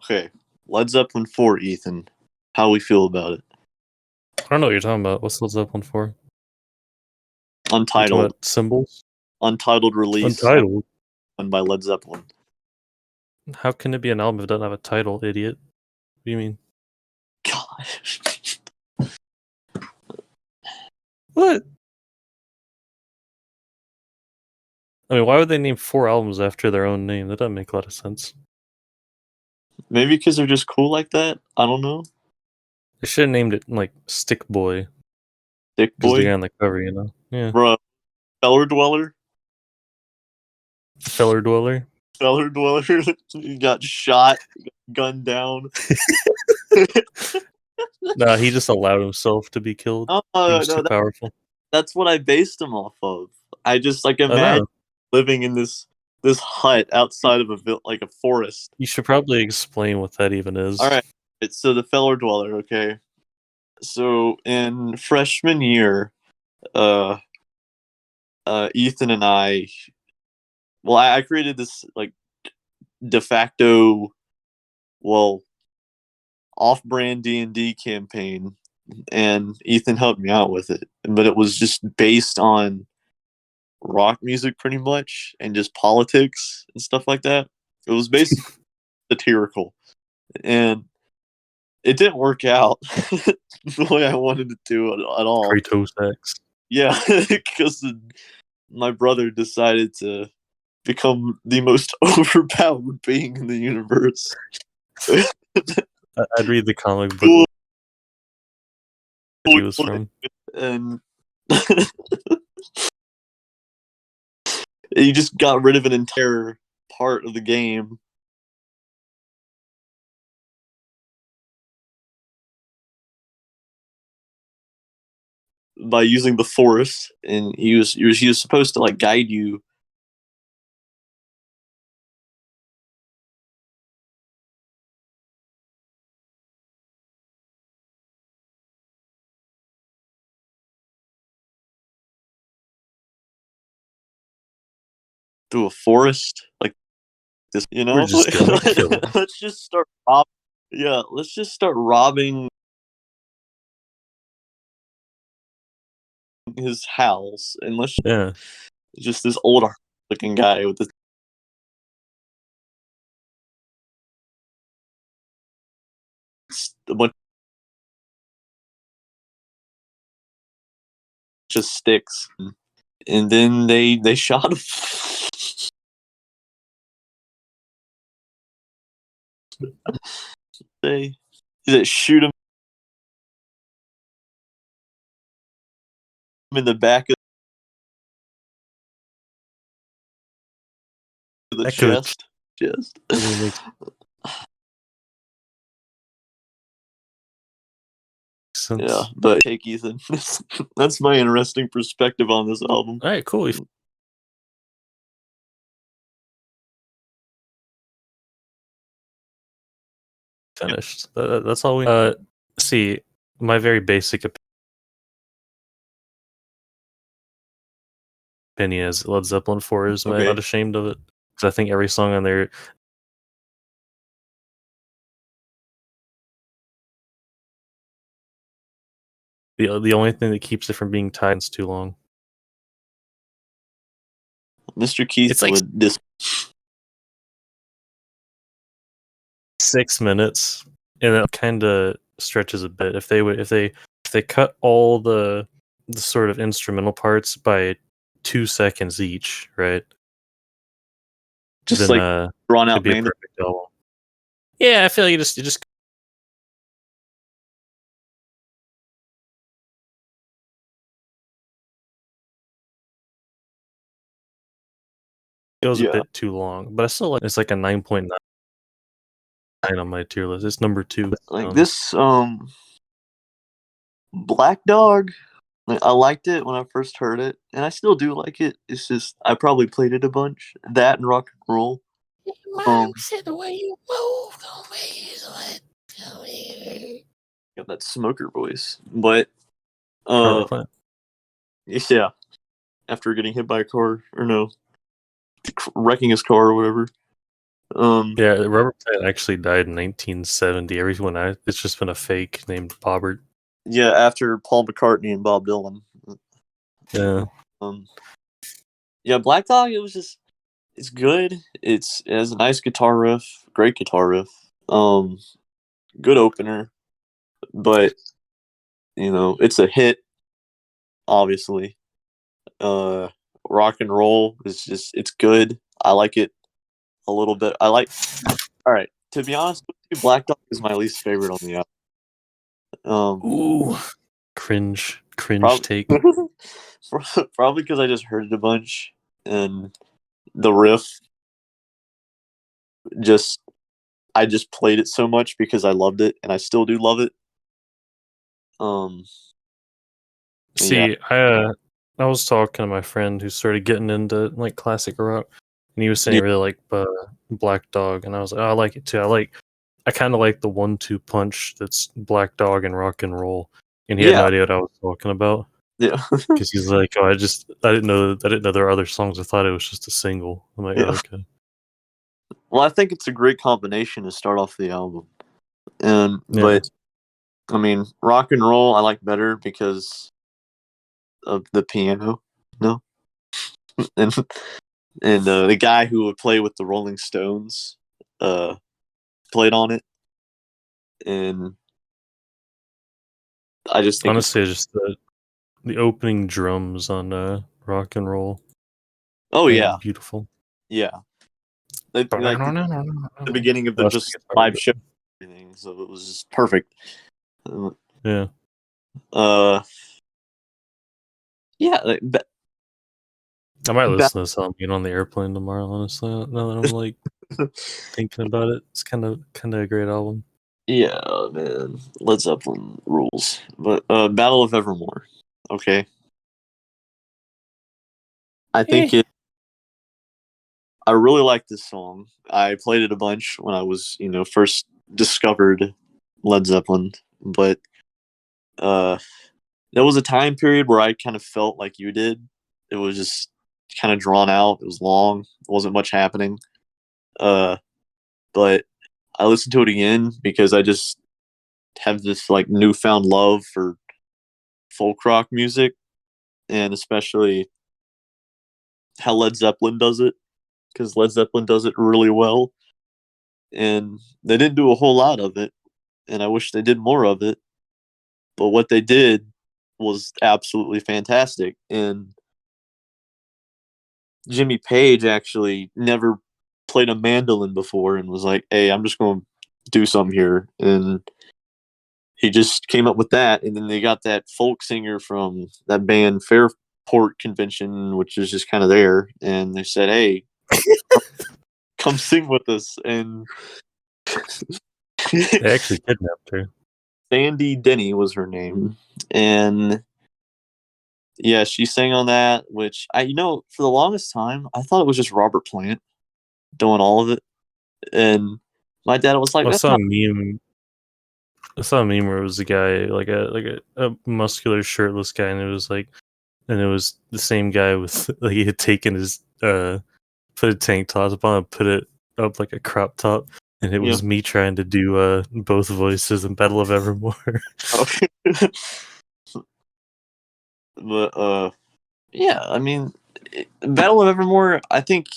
Okay, Led Zeppelin 4, Ethan. How we feel about it? I don't know what you're talking about. What's Led Zeppelin for? Untitled. Symbols? Untitled release. Untitled? By Led Zeppelin. How can it be an album if it doesn't have a title, idiot? What do you mean? Gosh. What? I mean, why would they name 4 albums after their own name? That doesn't make a lot of sense. Maybe because they're just cool like that? I don't know. They should have named it, like, Stick Boy. Stick Because the guy Boy? on the cover, you know? Yeah. Bro, Feller Dweller? Feller Dweller? Feller Dweller? He got shot, gunned down. Nah, he just allowed himself to be killed. He was too powerful. That's what I based him off of. I just imagine living in this hut outside of a forest. You should probably explain what that even is. All right, so the Feller Dweller. Okay, so in freshman year, Ethan and I created this de facto, off-brand D&D campaign, and Ethan helped me out with it. But it was just based on rock music pretty much, and just politics and stuff like that. It was basically satirical, and it didn't work out the way I wanted it to at all. Kratos X. Yeah, because my brother decided to become the most overpowered being in the universe. I'd read the comic book he was from. And he just got rid of an entire part of the game. By using the Force, and he was supposed to guide you. Through a forest like this, you know. We're just gonna kill him. Let's just start robbing. Yeah, let's just start robbing his house, and just this old looking guy with this a bunch of sticks, and then they shot him. They shoot him in the back of the chest. Yeah, but take Ethan. That's my interesting perspective on this album. All right, cool. Finished. That's all we see. My very basic opinion is Led Zeppelin 4 is I'm not ashamed of it, because I think every song on there the only thing that keeps it from being tied is too long. Mr. Keith would 6 minutes, and it kind of stretches a bit. If they cut all the sort of instrumental parts by 2 seconds each, right? Just then, drawn out, be a perfect album. Yeah, I feel like you just goes a bit too long, but I still it's like a 9.9 on my tier list. It's number 2. This Black Dog, I liked it when I first heard it, and I still do like it. It's just I probably played it a bunch. That and Rock and Roll. The way you move, got that smoker voice, but yeah, after getting hit by a car, or no, wrecking his car or whatever. Yeah, Robert Plant actually died in 1970. It's just been a fake named Bobbert. Yeah, after Paul McCartney and Bob Dylan. Yeah. Um, yeah, Black Dog. It's good. It has a nice guitar riff, great guitar riff. Good opener, but it's a hit. Obviously, rock and roll it's good. I like it a little bit. All right. To be honest with you, Black Dog is my least favorite on the album. Ooh. Cringe take. Probably because I just heard it a bunch and the riff just I just played it so much because I loved it and I still do love it. Yeah. See, I was talking to my friend who started getting into like classic rock, and he was saying he really liked Black Dog, and I was like, oh, I like it too. I kind of like the 1-2 punch that's Black Dog and rock and roll, and he had no idea what I was talking about. Yeah. Because he's like, oh, I didn't know there were other songs. I thought it was just a single. I'm like, Yeah. oh, okay. Well, I think it's a great combination to start off the album. But I mean, rock and roll I like better because of the piano. No. and the guy who would play with the Rolling Stones played on it. And I just think honestly, just the opening drums on rock and roll. Oh yeah, beautiful. Yeah, like the beginning of the just live show, everything. So it was just perfect. Yeah. Yeah. I might listen to this song being on the airplane tomorrow. Honestly, now that I'm like thinking about it, it's kind of a great album. Yeah, man, Led Zeppelin rules. But Battle of Evermore, okay. I think I really like this song. I played it a bunch when I was, first discovered Led Zeppelin. But there was a time period where I kind of felt like you did. It was just kind of drawn out. It was long. There wasn't much happening. But I listened to it again because I just have this like newfound love for folk rock music, and especially how Led Zeppelin does it, because Led Zeppelin does it really well. And they didn't do a whole lot of it, and I wish they did more of it. But what they did was absolutely fantastic. And Jimmy Page actually never played a mandolin before and was like, hey, I'm just going to do something here. And he just came up with that. And then they got that folk singer from that band Fairport Convention, which is just kind of there. And they said, hey, come sing with us. And they actually kidnapped her. Sandy Denny was her name. And yeah, she sang on that, which for the longest time, I thought it was just Robert Plant doing all of it. And my dad was like, I saw a meme where it was a guy, like a muscular, shirtless guy, and it was the same guy with like he had taken his put a tank top on and put it up like a crop top, and it was me trying to do both voices in Battle of Evermore. Okay. But yeah, I mean, Battle of Evermore, I think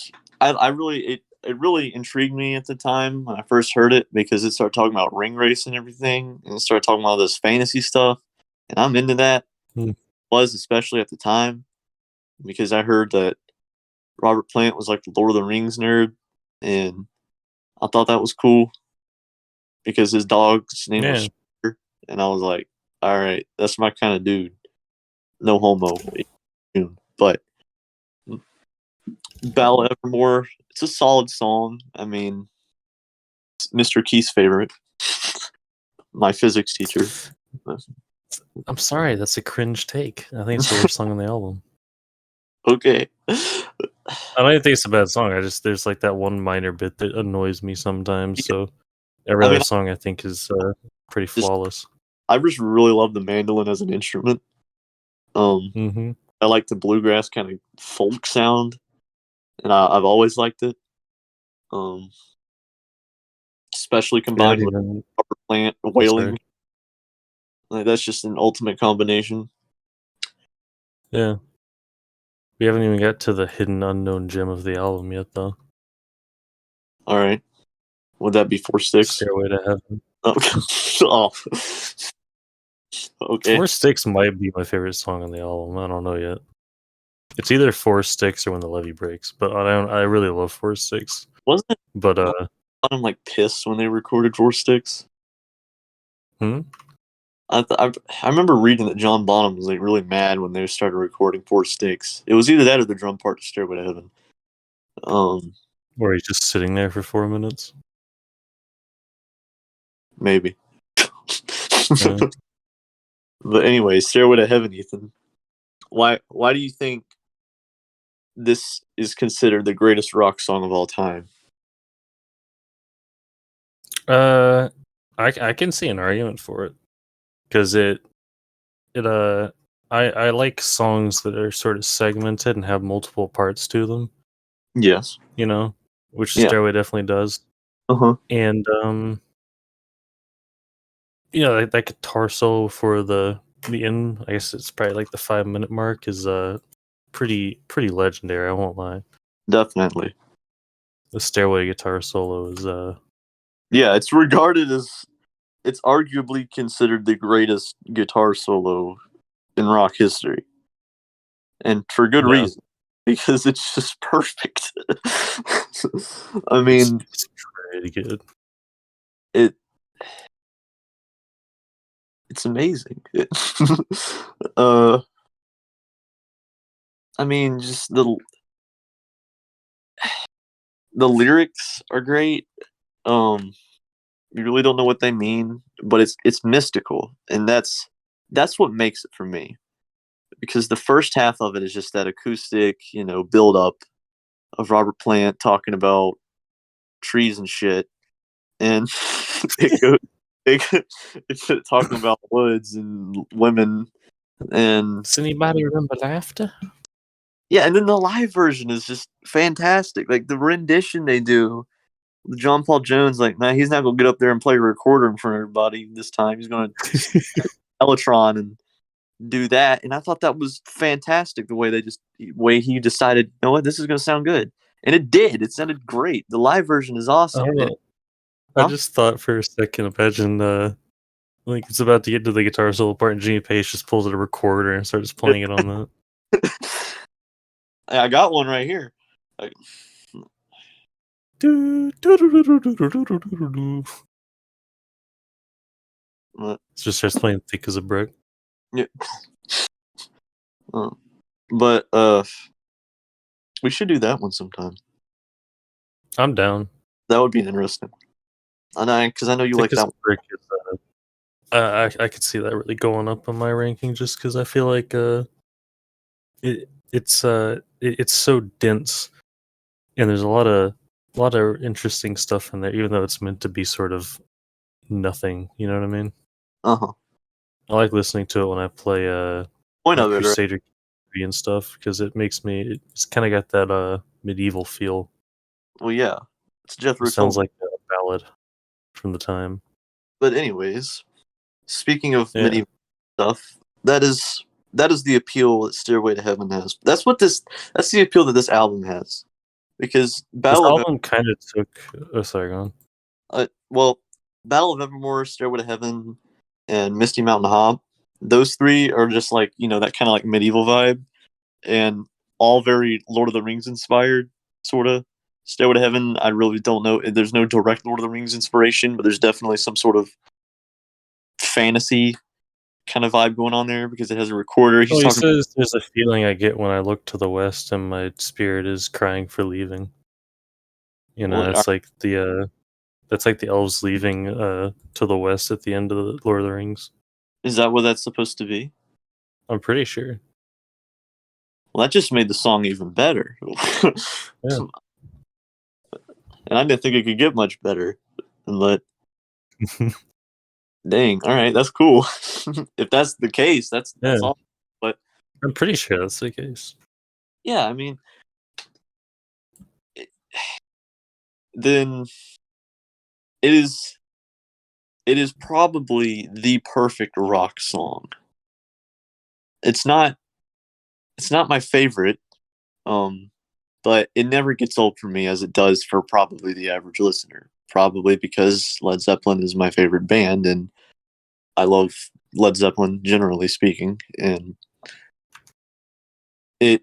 I really it really intrigued me at the time when I first heard it, because it started talking about ring race and everything, and it started talking about this fantasy stuff, and I'm into that. Was especially at the time, because I heard that Robert Plant was like the Lord of the Rings nerd, and I thought that was cool because his dog's name was Shooter, and I was like, all right, that's my kind of dude. No homo. But Battle of Evermore, it's a solid song. I mean, it's Mr. Keith's favorite. My physics teacher. I'm sorry, that's a cringe take. I think it's the worst song on the album. Okay. I don't even think it's a bad song. There's like that one minor bit that annoys me sometimes. So every other song I think is pretty flawless. I just really love the mandolin as an instrument. I like the bluegrass kind of folk sound, and I've always liked it. especially Not combined with even. Rubber Plant I'm sorry. wailing. Like, that's just an ultimate combination. Yeah. We haven't even got to the hidden unknown gem of the album yet, though. All right, would that be 4 Sticks? Stairway to Heaven. Oh. Okay. 4 Sticks might be my favorite song on the album. I don't know yet. It's either 4 Sticks or When the Levee Breaks, but I really love 4 Sticks. Wasn't it? But I'm like pissed when they recorded 4 Sticks. hmm? I remember reading that John Bonham was like really mad when they started recording 4 Sticks. It was either that or the drum part to Stairway to Heaven. Or he's just sitting there for 4 minutes. Maybe. Yeah. But anyway, Stairway to Heaven, Ethan. Why do you think this is considered the greatest rock song of all time? I can see an argument for it because I like songs that are sort of segmented and have multiple parts to them. Yes. You know, which Yeah. Stairway definitely does. Uh-huh. And that guitar solo for the end, I guess it's probably like the 5-minute mark, is pretty legendary. I won't lie. Definitely. The Stairway guitar solo is Yeah, it's arguably considered the greatest guitar solo in rock history. And for good Yeah. reason. Because it's just perfect. I mean, it's pretty good. It's amazing. I mean, just the lyrics are great. You really don't know what they mean, but it's mystical, and that's what makes it for me. Because the first half of it is just that acoustic, build up of Robert Plant talking about trees and shit, and it's talking about woods and women, and Does anybody remember Laughter? yeah, and then the live version is just fantastic. Like the rendition they do with John Paul Jones, like, nah, he's not gonna get up there and play a recorder in front of everybody this time. He's gonna Electron and do that. And I thought that was fantastic. The way he decided, you know what, this is gonna sound good, and it did. It sounded great. The live version is awesome. I just thought for a second, imagine like it's about to get to the guitar solo part, and Jimmy Page just pulls out a recorder and starts playing it on that. I got one right here. Like, It just starts playing "Thick as a Brick." yeah. But we should do that one sometime. I'm down. That would be interesting. Because I know you like Thick as that a one. Brick is, I could see that really going up on my ranking, just because I feel like it's so dense, and there's a lot of interesting stuff in there, even though it's meant to be sort of nothing. You know what I mean? Uh-huh. I like listening to it when I play Point like of it, right? Crusader and stuff, because it's kind of got that medieval feel. Well, yeah. It's Jethro It sounds Tull. like a ballad from the time. But anyways, speaking of Yeah. medieval stuff, that is the appeal that Stairway to Heaven has. That's the appeal that this album has. Because This album kind of took. Oh, sorry, go on. Battle of Evermore, Stairway to Heaven, and Misty Mountain Hop, those three are just like, that kind of like medieval vibe, and all very Lord of the Rings inspired, sort of. Stairway to Heaven, I really don't know. There's no direct Lord of the Rings inspiration, but there's definitely some sort of fantasy kind of vibe going on there because it has a recorder. He says there's a feeling I get when I look to the west and my spirit is crying for leaving. It's like that's like the elves leaving to the west at the end of the Lord of the Rings. Is that what that's supposed to be? I'm pretty sure. Well, that just made the song even better. Yeah. And I didn't think it could get much better. But dang, all right, that's cool. If that's the case, that's awesome. But I'm pretty sure that's the case. Yeah, I mean, then it is it is probably the perfect rock song. It's not my favorite, um, but it never gets old for me as it does for probably the average listener. Probably because Led Zeppelin is my favorite band, and I love Led Zeppelin generally speaking, and it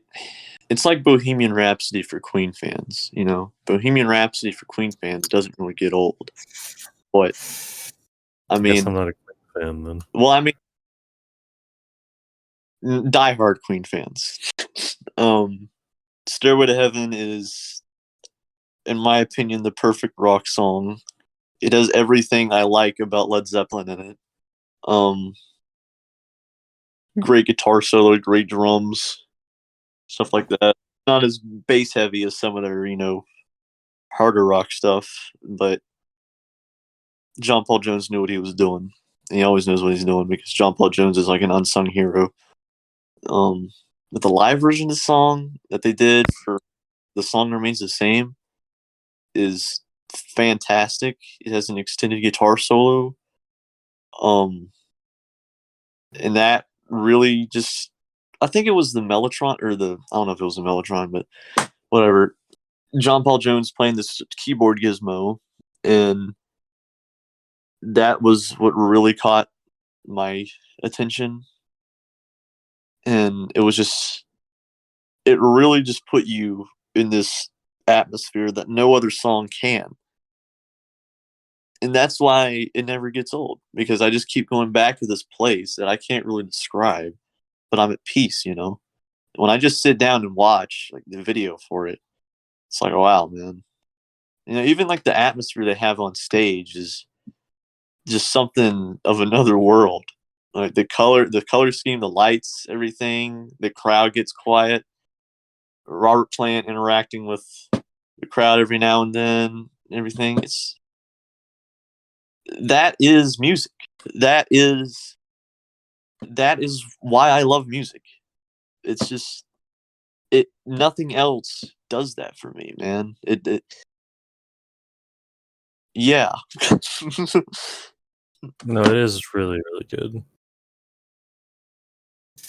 it's like Bohemian Rhapsody for Queen fans. You know, Bohemian Rhapsody for Queen fans doesn't really get old, but I I guess mean, I'm not a Queen fan then. well, I mean, diehard Queen fans. um, Stairway to Heaven is, in my opinion, the perfect rock song. It has everything I like about Led Zeppelin in it. Um, Great guitar solo, great drums, stuff like that. Not as bass heavy as some of their, harder rock stuff, but John Paul Jones knew what he was doing. He always knows what he's doing because John Paul Jones is like an unsung hero. Um, but the live version of the song that they did for The Song Remains the Same is fantastic. It has an extended guitar solo. Um, and that really just, I think it was the Mellotron or I don't know if it was the Mellotron, but whatever. John Paul Jones playing this keyboard gizmo, and that was what really caught my attention. And it really just put you in this atmosphere that no other song can. And that's why it never gets old, because I just keep going back to this place that I can't really describe, but I'm at peace, When I just sit down and watch like the video for it, it's like, wow, man. Even like the atmosphere they have on stage is just something of another world. Like the color scheme, the lights, everything, the crowd gets quiet. Robert Plant interacting with the crowd every now and then, everything. That is music. That is why I love music. It's just nothing else does that for me, man. It yeah. No, it is really, really good.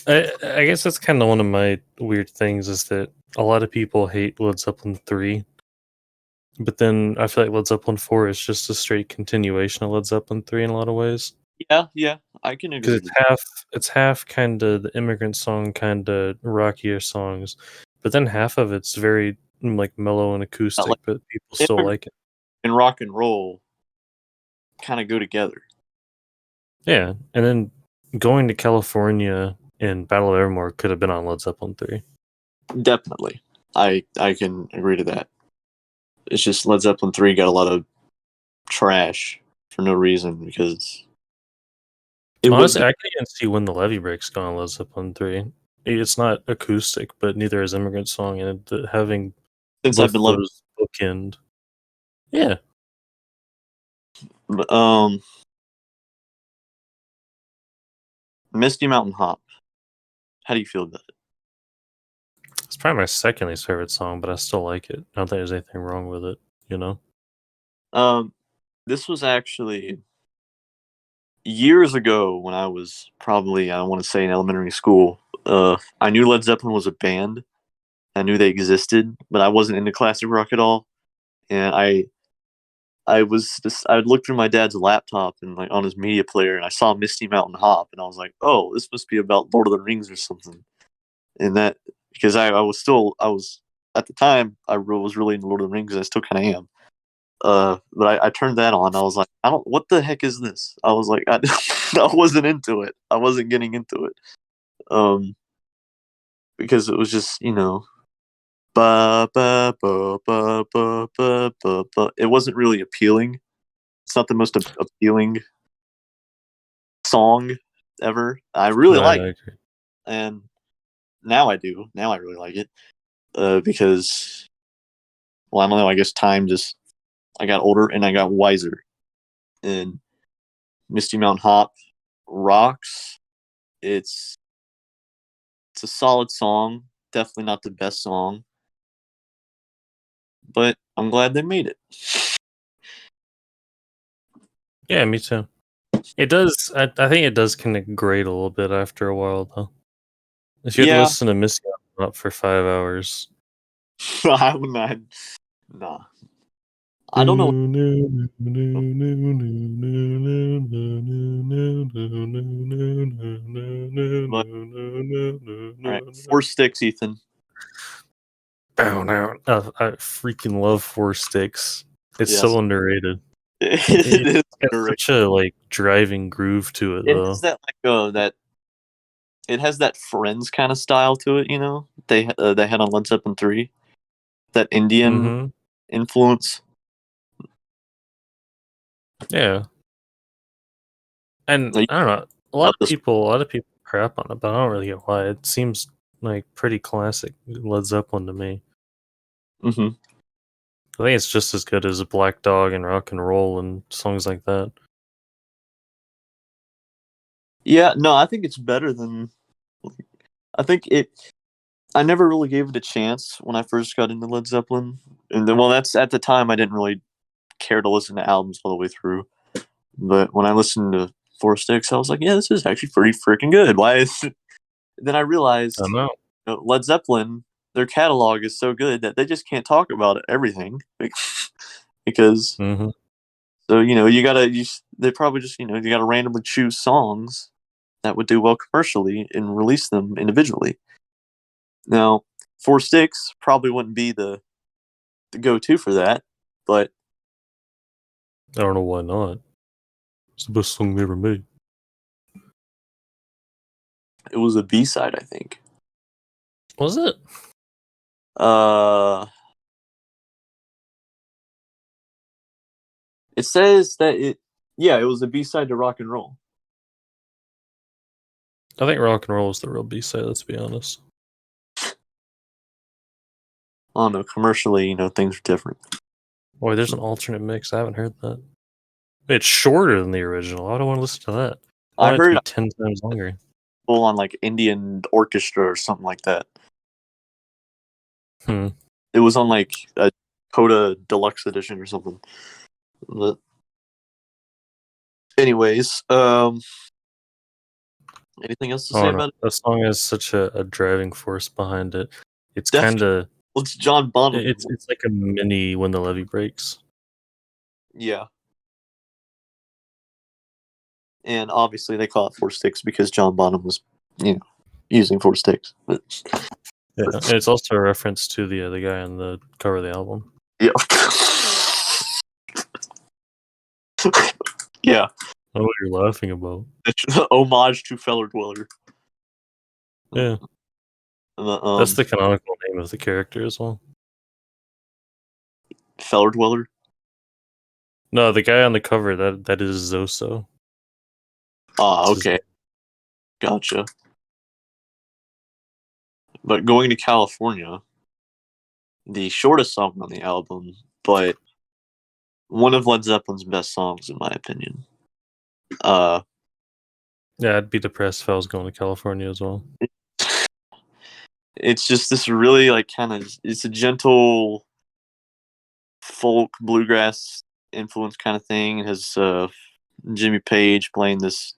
I guess that's kind of one of my weird things is that a lot of people hate Led Zeppelin 3, but then I feel like Led Zeppelin 4 is just a straight continuation of Led Zeppelin 3 in a lot of ways. Yeah, I can Because agree. it's half kind of the immigrant song, kind of rockier songs, but then half of it's very like mellow and acoustic, Like but people still like it. and rock and roll kind of go together. Yeah, and then Going to California and Battle of Evermore could have been on Led Zeppelin 3. Definitely. I can agree to that. It's just Led Zeppelin 3 got a lot of trash for no reason because it was Honestly, I can even see When the Levee Breaks go on Led Zeppelin 3. It's not acoustic, but neither is Immigrant Song, and having since both I've been loving. those bookend. Yeah. Misty Mountain Hop. How do you feel about it? It's probably my second least favorite song, but I still like it. Not that there's anything wrong with it, you know? This was actually years ago when I was probably, I want to say, in elementary school. I knew Led Zeppelin was a band. I knew they existed, but I wasn't into classic rock at all. And I would look through my dad's laptop and like on his media player, and I saw Misty Mountain Hop, and I was like, oh, this must be about Lord of the Rings or something. And that because I was at the time was really into Lord of the Rings, and I still kind of am. But I turned that on. I was like, I don't. What the heck is this? I was like, I wasn't into it. I wasn't getting into it. Because it was just ba ba ba ba ba ba ba ba. It wasn't really appealing. It's not the most appealing song ever. I really No, I like it, agree. and now I do. Now I really like it because, well, I don't know. I guess I got older and I got wiser, and Misty Mountain Hop rocks. It's a solid song. Definitely not the best song, but I'm glad they made it. Yeah, me too. It does. I think it does kind of grate a little bit after a while, though. If you had to Yeah, listen to Missy Elliott for 5 hours, I would not. Nah, I don't know. But all right, 4 sticks, Ethan. I freaking love Four Sticks. It's Yes, so underrated. it is. It's got Underrated. such a like driving groove to it, It has though. that that it has that Friends kind of style to it. They had on Led Zeppelin 3 that Indian Mm-hmm. influence. Yeah, and Like, I don't know. A about this. lot of people crap on it, but I don't really get why. It seems like pretty classic Led Zeppelin to me. Hmm. I think it's just as good as Black Dog and Rock and Roll and songs like that. Yeah, no, I think it's better than. I think it. I never really gave it a chance when I first got into Led Zeppelin, and then that's at the time I didn't really care to listen to albums all the way through. But when I listened to Four Sticks, I was like, yeah, this is actually pretty freaking good. Why is it? Then I I don't realized know. Led Zeppelin, their catalog is so good that they just can't talk about everything because Mm-hmm. so they probably just you gotta randomly choose songs that would do well commercially and release them individually. Now, Four Sticks probably wouldn't be the go-to for that, but I don't know why not. It's the best song they ever made. it was a B-side, I think. Was it? Uh, it says that it was a B-side to Rock and Roll. I think Rock and Roll was the real B-side, let's be honest. I don't know. Commercially, things are different. Boy, there's an alternate mix. I haven't heard that. It's shorter than the original. I don't want to listen to that. I I want it to heard be 10 times longer. full on like Indian orchestra or something like that. Hmm. It was on like a Coda Deluxe edition or something. But anyways, anything else to I say don't know. about it? That song has such a driving force behind it. It's Definitely, kind of it's John Bonham. it's like a mini When the Levee Breaks. Yeah, and obviously they call it Four Sticks because John Bonham was, using Four Sticks. But Yeah, and it's also a reference to the guy on the cover of the album. yeah, yeah, I don't know what you're laughing about. it's an homage to Feller Dweller. Yeah, The, that's the canonical name of the character as well. Feller Dweller. No, the guy on the cover that is Zoso. Ah, okay, gotcha. But Going to California, the shortest song on the album, but one of Led Zeppelin's best songs, in my opinion. Yeah, I'd be depressed if I was going to California as well. It's just this really like it's a gentle folk bluegrass influence kind of thing. It has Jimmy Page playing this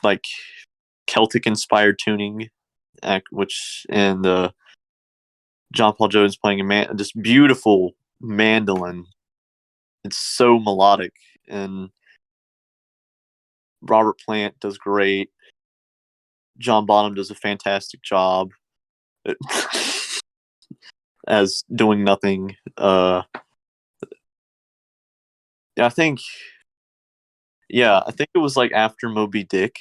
like Celtic inspired tuning, and John Paul Jones playing this beautiful mandolin. It's so melodic, and Robert Plant does great. John Bonham does a fantastic job as doing nothing. I think, I think it was like after Moby Dick.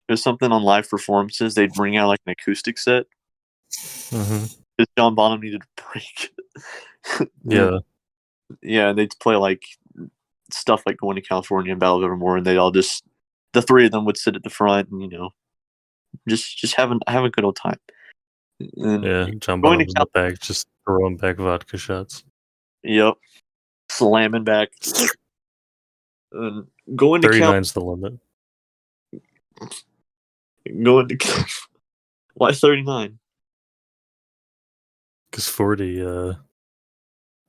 There's something on live performances. They'd bring out like an acoustic set Mm-hmm. because John Bonham needed a break. Yeah, Yeah, they'd play like stuff like Going to California and Battle of Evermore, and they'd all just the three of them would sit at the front and just have a good old time. And yeah. John going to Bonham's in the back, just throwing back vodka shots. Yep, slamming back. And going to 39's the limit. going to why 39? Because 40,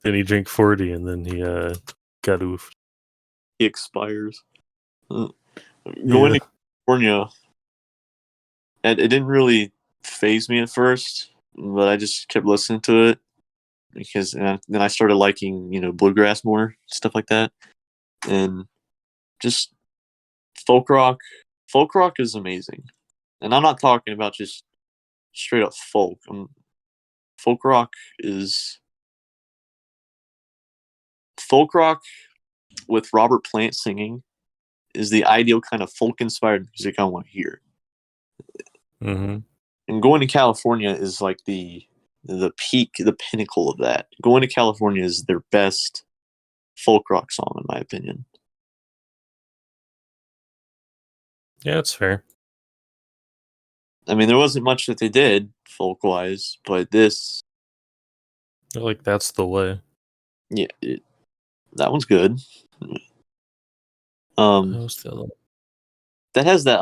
then he drank 40 and then he got oofed. he expires. Uh, Going to California, and it didn't really phase me at first, but I just kept listening to it because then I started liking bluegrass more, stuff like that, and just folk rock. Folk rock is amazing, and I'm not talking about just straight up folk. Folk rock is folk rock with Robert Plant singing is the ideal kind of folk inspired music I want to hear. Mm-hmm. And going to California is like the peak, the pinnacle of that. Going to California is their best folk rock song, in my opinion. Yeah, that's fair. I mean, there wasn't much that they did folk wise, but this, Like that's the way. yeah, that one's good. That was the other one. That has that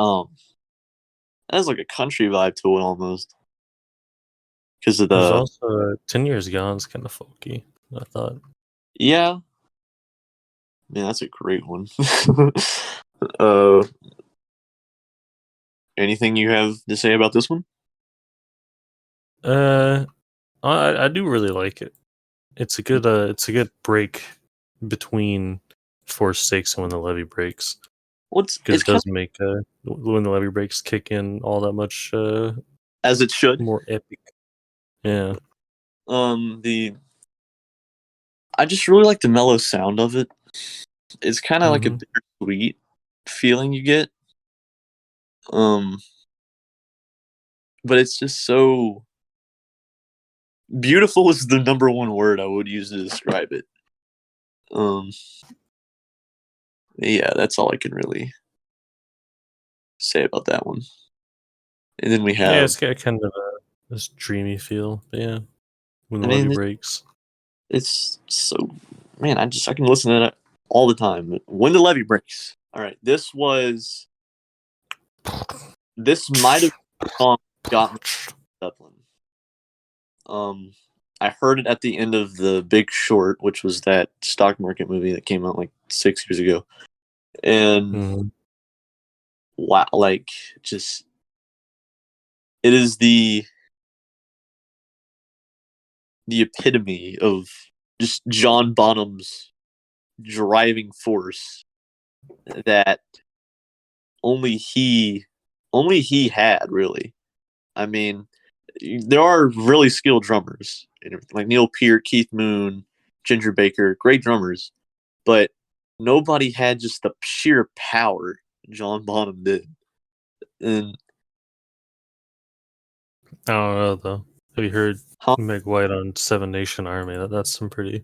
has like a country vibe to it almost, because of There's the also 10 Years Gone. It's kind of folky. I thought. yeah. Man, that's a great one. uh, Anything you have to say about this one? I do really like it. It's a good break between Force 6 and When the Levee Breaks, Well, because it's it kind doesn't make When the Levee Breaks kick in all that much of as it should. more epic. Yeah. The I just really like the mellow sound of it. It's kind of like a bittersweet feeling you get. Um, but it's just so beautiful is the number one word I would use to describe it. Um, yeah, that's all I can really say about that one. And then we have, Yeah, it's got kind of this dreamy feel. But yeah, When the Levee Breaks. it's so, man, I can listen to that all the time. When the Levee Breaks. All right, this might have song got me Zeppelin. I heard it at the end of The Big Short, which was that stock market movie that came out like 6 years ago, and wow, like just it is the epitome of just John Bonham's driving force that only he had, really. I mean, there are really skilled drummers and everything, like Neil Peart, Keith Moon, Ginger Baker, great drummers, but nobody had just the sheer power John Bonham did. And I don't know though. Have you heard huh? Meg White on Seven Nation Army? That's some pretty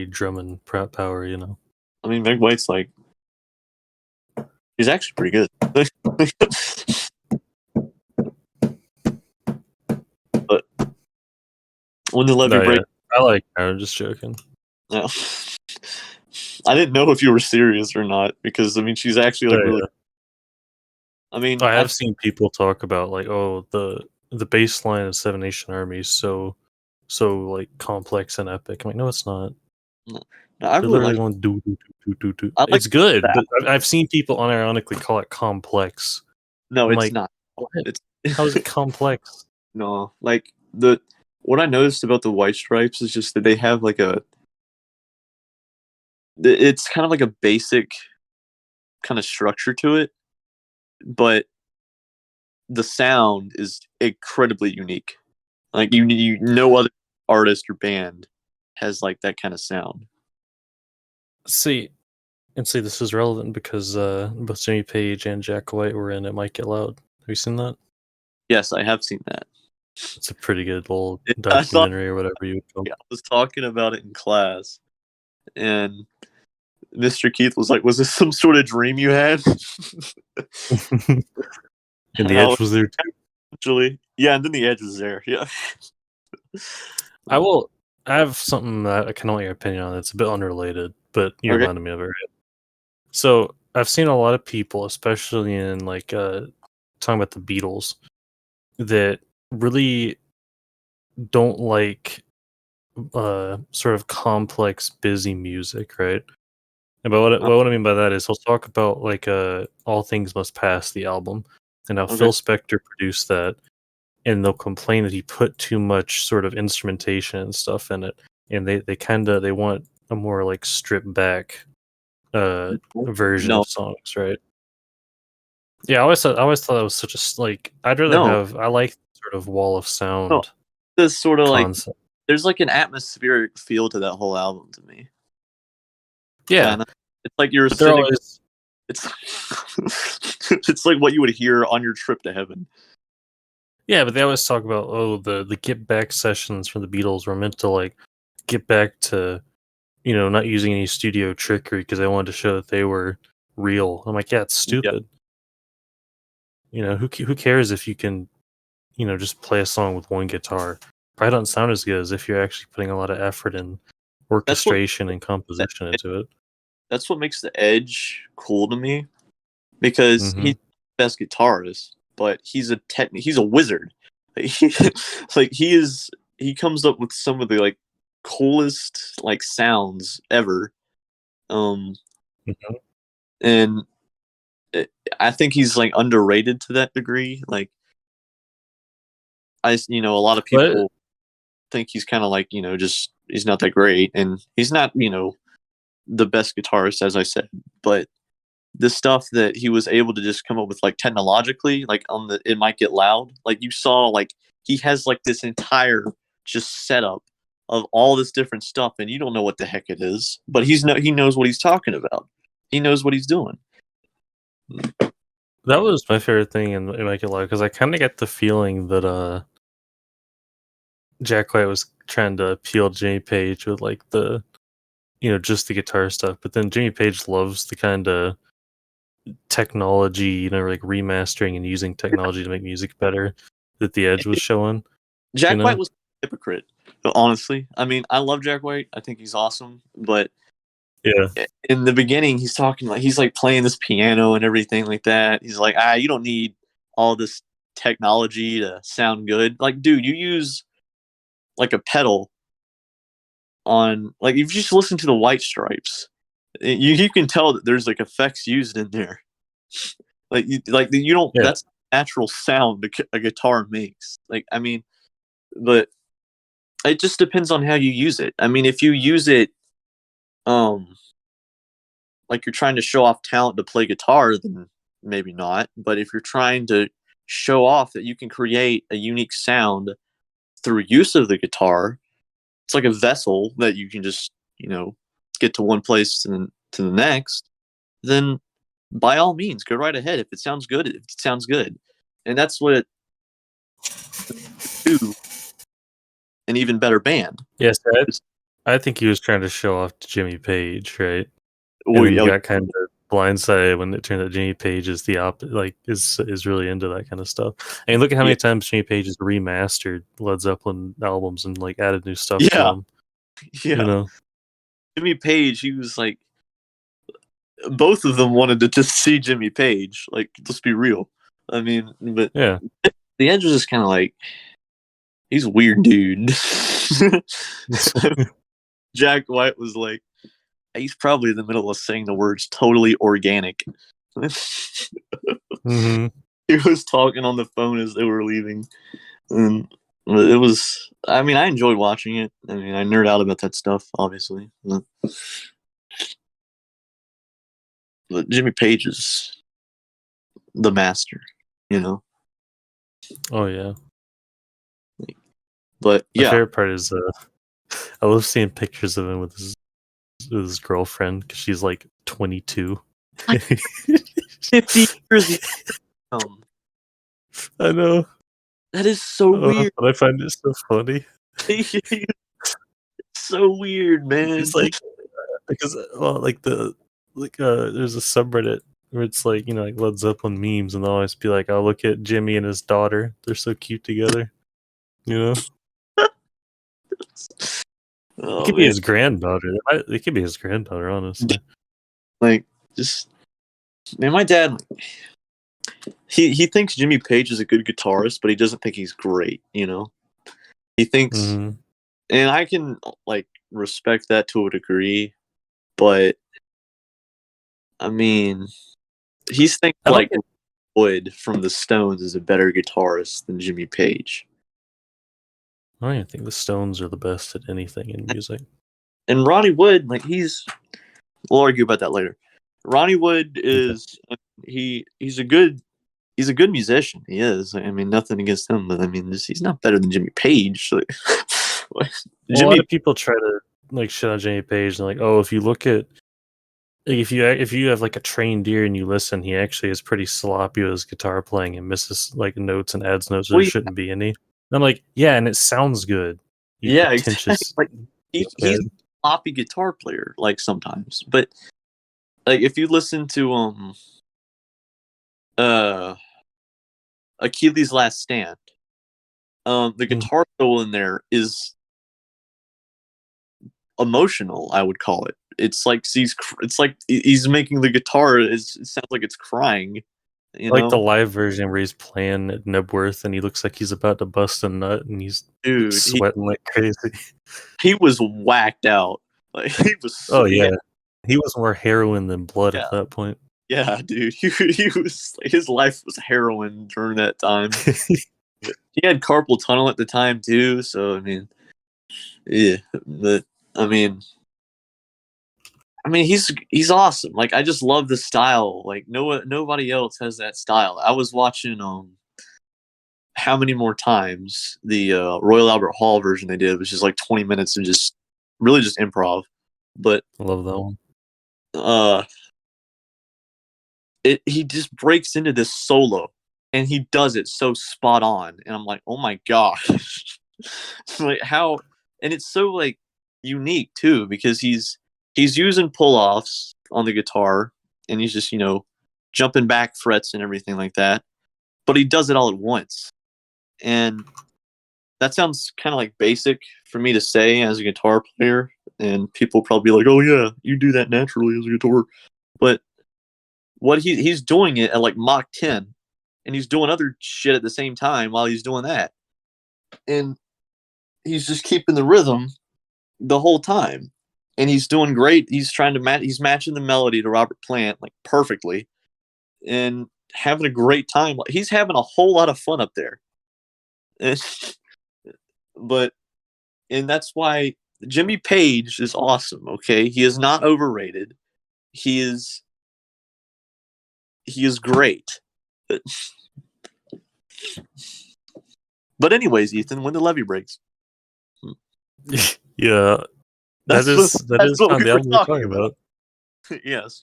drumming power, you know. I mean, Meg White's like, he's actually pretty good. But when the levee break, I like her. I'm just joking. no. I didn't know if you were serious or not, because I mean, she's actually like really. Yeah. I mean, I have seen people talk about like, oh, the bass line of Seven Nation Army is so like complex and epic. I'm like, no, it's not. no, I They're really literally like. going do. I like It's good, that. but I've seen people unironically call it complex. No, I'm it's like, not. what? It's How is it complex? no, like what I noticed about the White Stripes is just that they have like it's kind of like a basic kind of structure to it, but the sound is incredibly unique. Like no other artist or band has like that kind of sound. See, this is relevant because both Jimmy Page and Jack White were in It Might Get Loud. Have you seen that? Yes, I have seen that. It's a pretty good little I thought documentary or whatever you would call it. I was talking about it in class, and Mr. Keith was like, "Was this some sort of dream you had?" And the Edge was there too. Actually, yeah, and then the Edge was there. Yeah. I have something that I kind of want your opinion on. It's a bit unrelated, but you Okay. reminded me of it. Right? So I've seen a lot of people, especially in like talking about the Beatles, that really don't like sort of complex, busy music, right? But what I mean by that is he'll talk about like All Things Must Pass, the album, and how Okay. Phil Spector produced that, and they'll complain that he put too much sort of instrumentation and stuff in it, and they want a more like stripped back version No, of songs, right? Yeah, I always thought that was such a like I'd rather no, have I like sort of wall of no. sound This sort of like concept. there's like an atmospheric feel to that whole album to me. Yeah, Kind of. It's like you're but they're sitting. always It's it's like what you would hear on your trip to heaven. yeah, but they always talk about the get back sessions from the Beatles were meant to like get back to not using any studio trickery because they wanted to show that they were real. I'm like, yeah, it's Yeah, stupid. Who cares if you can just play a song with one guitar? Probably don't sound as good as if you're actually putting a lot of effort and that's what orchestration and composition into it. that's what makes the Edge cool to me because Hmm. he's the best guitarist, but he's a wizard. Like, he comes up with some of the like coolest like sounds ever. Um, Hmm. and I think he's like underrated to that degree. Like a lot of But people think he's kind of like just he's not that great, and he's not the best guitarist, as I said, but the stuff that he was able to just come up with like technologically, like on the It Might Get Loud, like you saw, like he has like this entire just setup of all this different stuff, and you don't know what the heck it is, but he knows what he's talking about. He knows what he's doing. that was my favorite thing in Make It Loud because I kind of get the feeling that Jack White was trying to appeal to Jimmy Page with like the just the guitar stuff, but then Jimmy Page loves the kind of technology, like remastering and using technology to make music better that the Edge was showing. You Jack White know, was a hypocrite, honestly. I mean, I love Jack White. I think he's awesome, but yeah, in the beginning, he's talking like he's like playing this piano and everything like that. He's like, you don't need all this technology to sound good. Like, dude, you use like a pedal on like if you just listen to the White Stripes, you can tell that there's like effects used in there. You don't. yeah. That's natural sound a guitar makes. Like, I mean, but it just depends on how you use it. I mean, if you use it, um, like you're trying to show off talent to play guitar, then maybe not. But if you're trying to show off that you can create a unique sound through use of the guitar, it's like a vessel that you can just get to one place and then to the next. Then by all means, go right ahead. If it sounds good, it sounds good, and that's what it do. An even better band. Yes, I think he was trying to show off to Jimmy Page, right? And Oh, then he yeah, got kind of blindsided when it turned out Jimmy Page is the like is really into that kind of stuff. And look at how yeah, many times Jimmy Page has remastered Led Zeppelin albums and like added new stuff to yeah, them. You yeah. know, Jimmy Page, he was like, both of them wanted to just see Jimmy Page. Like, let's be real. I mean, but yeah. the Edge was just kind of like, he's a weird dude. Jack White was like, he's probably in the middle of saying the words totally organic. Hmm. He was talking on the phone as they were leaving. And it was, I mean, I enjoyed watching it. I mean, I nerd out about that stuff, obviously. But Jimmy Page is the master, you know? Oh yeah. But My yeah, favorite part is I love seeing pictures of him with his girlfriend because she's like 22. like 50 years young. I know. That is so weird. But I find it so funny. It's so weird, man. It's like because like there's a subreddit where it's like like Led Zeppelin memes, and they'll always be like, "Oh, look at Jimmy and his daughter. They're so cute together." You know, it Oh could be man, his granddaughter. It could be his granddaughter, honestly. like just man, my dad, he thinks Jimmy Page is a good guitarist, but he doesn't think he's great. He thinks, Hmm. and I can like respect that to a degree, but I mean, he's thinking I don't like Wood from the Stones is a better guitarist than Jimmy Page. I don't even think the Stones are the best at anything in music. And Ronnie Wood, like we'll argue about that later. Ronnie Wood is he's a good musician. He is. I mean, nothing against him, but I mean, he's not better than Jimmy Page. Like, A lot of people try to like shit on Jimmy Page and like, oh, if you look at like, if you have like a trained ear and you listen, he actually is pretty sloppy with his guitar playing and misses like notes and adds notes where there shouldn't be any. And I'm like, yeah, and it sounds good. You yeah, pretentious. exactly. Like he's a sloppy guitar player, like sometimes, but like if you listen to Achilles' Last Stand, the guitar solo in there is emotional. I would call it. It's like he's making the guitar. It sounds like it's crying. You like know? the live version where he's playing at Nebworth and he looks like he's about to bust a nut and he's sweating like crazy. He was whacked out. Like he was. Oh yeah, he was more heroin than blood at that point. Yeah, dude. He was like, his life was heroin during that time. He had carpal tunnel at the time too. So I mean, yeah, but I mean, he's awesome. Like I just love the style. Like nobody else has that style. I was watching How Many More Times, the Royal Albert Hall version they did, which is like 20 minutes of just really just improv. But I love that one. He just breaks into this solo and he does it so spot on. And I'm like, oh my gosh. Like how, and it's so like unique too, because he's using pull-offs on the guitar and he's just, jumping back frets and everything like that. But he does it all at once. And that sounds kind of like basic for me to say as a guitar player. And people probably be like, oh yeah, you do that naturally as a guitar. But what he's doing it at like Mach 10, and he's doing other shit at the same time while he's doing that. And he's just keeping the rhythm the whole time. And he's doing great. He's trying to he's matching the melody to Robert Plant like perfectly and having a great time. He's having a whole lot of fun up there. And that's why Jimmy Page is awesome, okay? He is not overrated. He is great. But anyways, Ethan, when the levee breaks. Yeah. That is on the album we're talking about. Yes.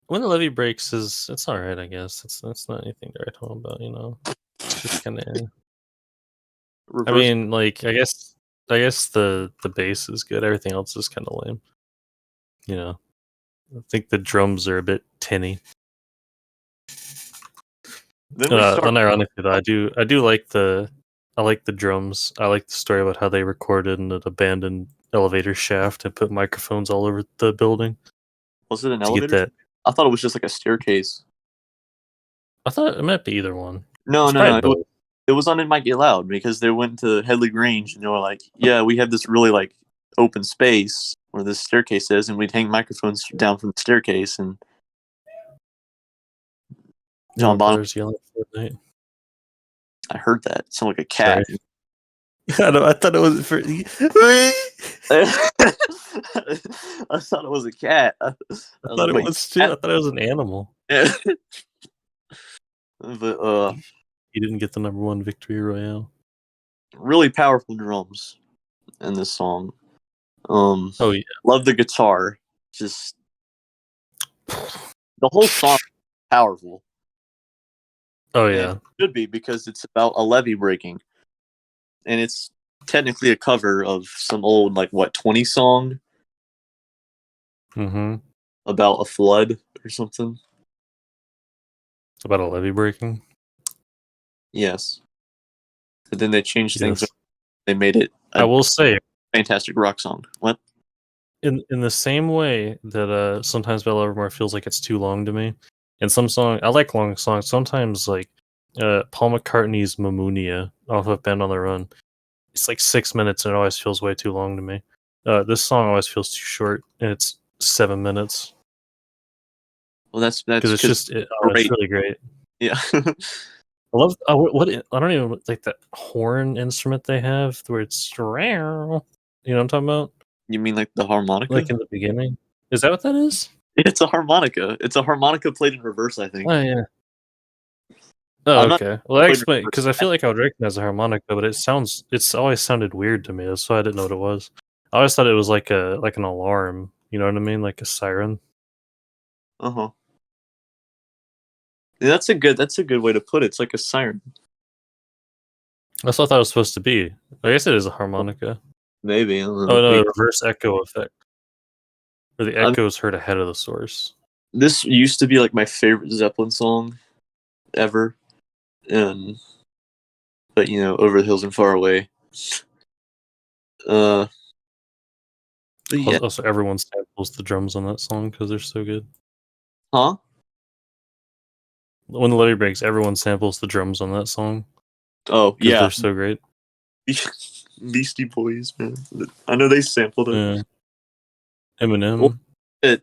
When the levee breaks it's alright, I guess. It's not anything to write home about, It's just kinda I mean, like I guess the bass is good, everything else is kinda lame. I think the drums are a bit tinny. Unironically though, I do like the drums. I like the story about how they recorded in an abandoned elevator shaft and put microphones all over the building. Was it an elevator? I thought it was just like a staircase. I thought it might be either one. No. It was on It Might Get Loud because they went to Headley Grange and they were like, yeah, we have this really like open space where this staircase is, and we'd hang microphones down from the staircase. And John Bonham yelling at Fortnite. I heard that. It sounded like a cat. I thought it was for. I thought it was a cat. I thought it was too. I thought it was an animal. But he didn't get the #1 victory royale. Really powerful drums in this song. Oh yeah, love the guitar. Just the whole song is powerful. Oh yeah, and it should be because it's about a levee breaking, and it's technically a cover of some old 20 song. Mm-hmm. About a flood or something. About a levee breaking. Yes, but then they changed things. They made it. I will say, fantastic rock song. What? In the same way that sometimes Bell Evermore feels like it's too long to me. And some song I like long songs. Sometimes Paul McCartney's Mamounia off of Band on the Run. It's like 6 minutes and it always feels way too long to me. This song always feels too short and it's 7 minutes. Well, that's because it's just it's great. really great. Yeah. I love what I don't even like that horn instrument they have where it's you know what I'm talking about, You mean like the harmonica? like in the beginning. Is that what that is? It's a harmonica. It's a harmonica played in reverse, I think. Oh yeah. Oh I'm not okay. Well, that played in explains reverse. because I feel like I would recognize a harmonica, but it's always sounded weird to me. That's why I didn't know what it was. I always thought it was like an alarm. You know what I mean, like a siren. Uh-huh. Yeah, that's a good way to put it. It's like a siren. That's what I thought it was supposed to be. I guess it is a harmonica. Maybe. I don't know. Oh no, a reverse echo effect, where the I echo is heard ahead of the source. This used to be like my favorite Zeppelin song ever, and but Over the Hills and Far Away. But yeah, Also, everyone samples the drums on that song because they're so good. huh? When the levee breaks, everyone samples the drums on that song Oh because yeah, they're so great. Beastie Boys, man. I know they sampled it. Yeah. Well, Eminem.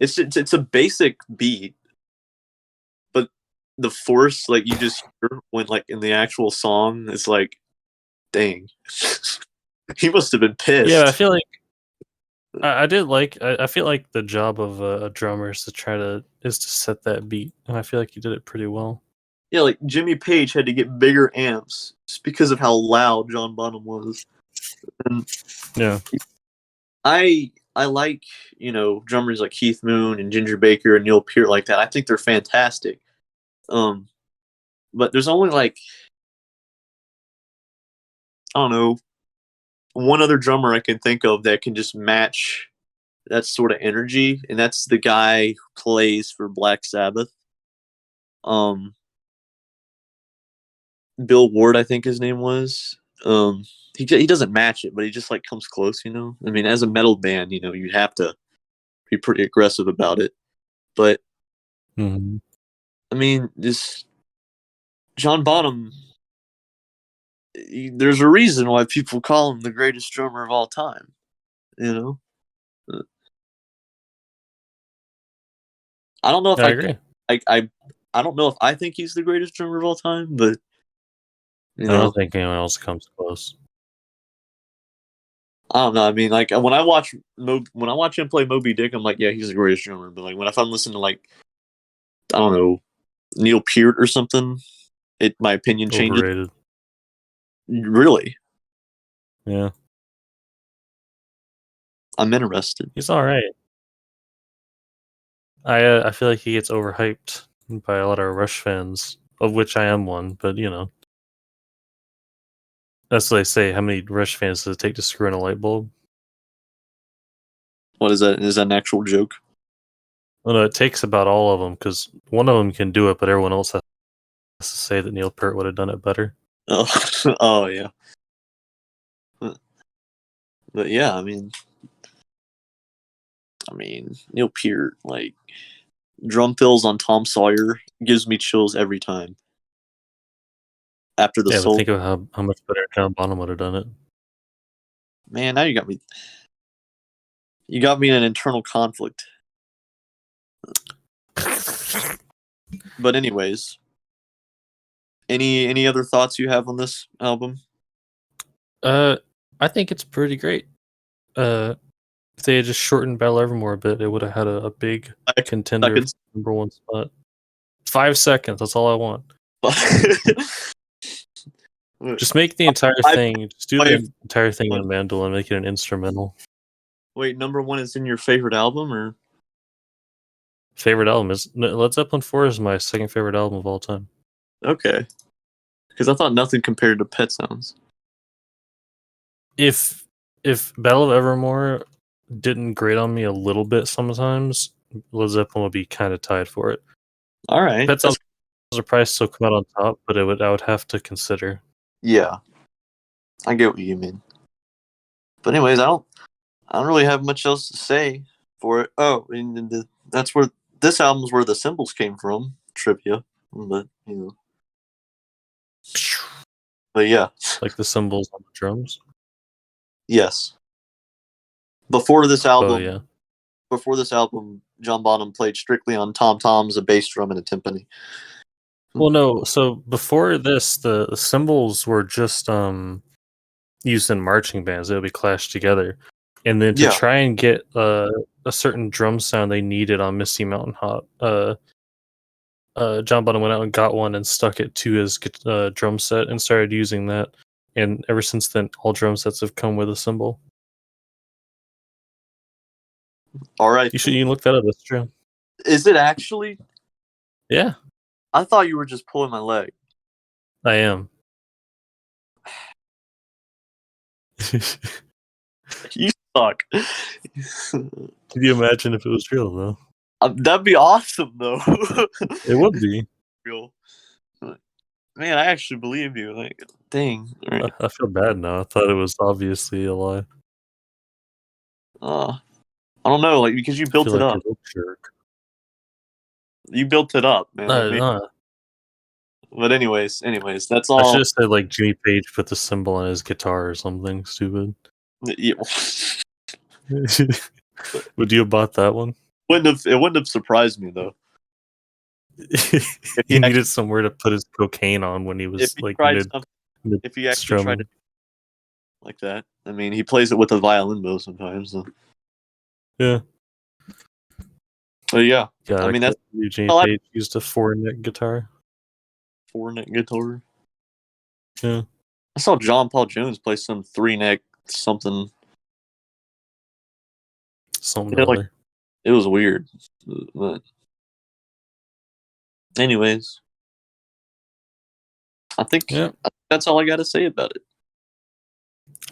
it's a basic beat, but the force like you just hear when like in the actual song, it's like, dang, he must have been pissed. Yeah, I feel like I did like. I feel like the job of a drummer is to set that beat, and I feel like he did it pretty well. Yeah, like Jimmy Page had to get bigger amps just because of how loud John Bonham was. And Yeah, I like, drummers like Keith Moon and Ginger Baker and Neil Peart like that. I think they're fantastic. But there's only like, I don't know, one other drummer I can think of that can just match that sort of energy, and that's the guy who plays for Black Sabbath. Bill Ward, I think his name was. He doesn't match it, but he just like comes close. I mean, as a metal band, you have to be pretty aggressive about it. But mm-hmm. I mean, this John Bonham. There's a reason why people call him the greatest drummer of all time. I don't know if I agree. I don't know if I think he's the greatest drummer of all time, but I don't think anyone else comes close. I don't know. I mean, like when I watch him play Moby Dick, I'm like, yeah, he's the greatest drummer. But like if I'm listening to like, I don't know, Neil Peart or something, my opinion changes. Overrated. Really? Yeah. I'm interested. He's all right. I feel like he gets overhyped by a lot of Rush fans, of which I am one. But that's what they say. How many Rush fans does it take to screw in a light bulb? What is that? Is that an actual joke? Well, no, it takes about all of them because one of them can do it, but everyone else has to say that Neil Peart would have done it better. Oh, oh yeah. But yeah, I mean, Neil Peart, like drum fills on Tom Sawyer gives me chills every time. After the But soul, think of how much better John Bonham would have done it. man, now you got me. You got me in an internal conflict. But anyways, any other thoughts you have on this album? I think it's pretty great. If they had just shortened Battle Evermore a bit, it would have had a big contender for number one spot. 5 seconds. That's all I want. Just make the entire thing. Just do the entire thing in mandolin. Make it an instrumental. Wait, number one is in your favorite album, or favorite album is Led Zeppelin 4 is my second favorite album of all time. Okay, because I thought nothing compared to Pet Sounds. If Battle of Evermore didn't grate on me a little bit sometimes, Led Zeppelin would be kind of tied for it. All right, Pet Sounds would probably still come out on top, but I would have to consider. Yeah, I get what you mean. But anyways, I don't really have much else to say for it. Oh, and that's where this album's where the cymbals came from. Trivia, but But yeah, like the cymbals on the drums. Yes. Before this album, yeah. before this album, John Bonham played strictly on tom-toms, a bass drum, and a timpani. Well, no. So before this, the cymbals were just used in marching bands. They would be clashed together, and then to Yeah. try and get a certain drum sound they needed on Misty Mountain Hop, John Bonham went out and got one and stuck it to his drum set and started using that. And ever since then, all drum sets have come with a cymbal. All right. You can look that up. That's true. Is it actually? Yeah, I thought you were just pulling my leg. I am. You suck. Could you imagine if it was real though? That'd be awesome, though. It would be. Real. Man, I actually believe you. Like, dang. Right. I feel bad now. I thought it was obviously a lie. I don't know, like because you built I feel it like up. a real jerk. You built it up, man. Like, but anyways, that's all. I should have said like Jimmy Page put the cymbal on his guitar or something stupid. Yeah. Would you have bought that one? It wouldn't have surprised me though. He needed somewhere to put his cocaine on when he was like if he actually tried to like that. I mean, he plays it with a violin bow sometimes. So. Yeah. But yeah, God, I mean that's Jimmy Page used a 4-neck guitar. 4-neck guitar. Yeah. I saw John Paul Jones play some 3-neck something. Something other. It was weird. But anyways, I think that's all I got to say about it.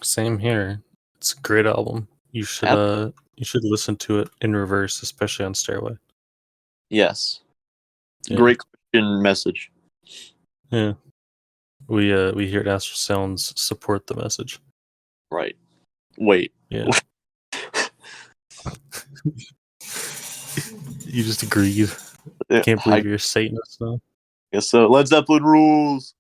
Same here. It's a great album. You should listen to it in reverse, especially on Stairway. Yes. Yeah. Great Christian message. Yeah. We here at Astral Sounds support the message. Right. Wait. Yeah. You just agreed. Can't believe you're a Satanist now. Yes, so Led Zeppelin rules.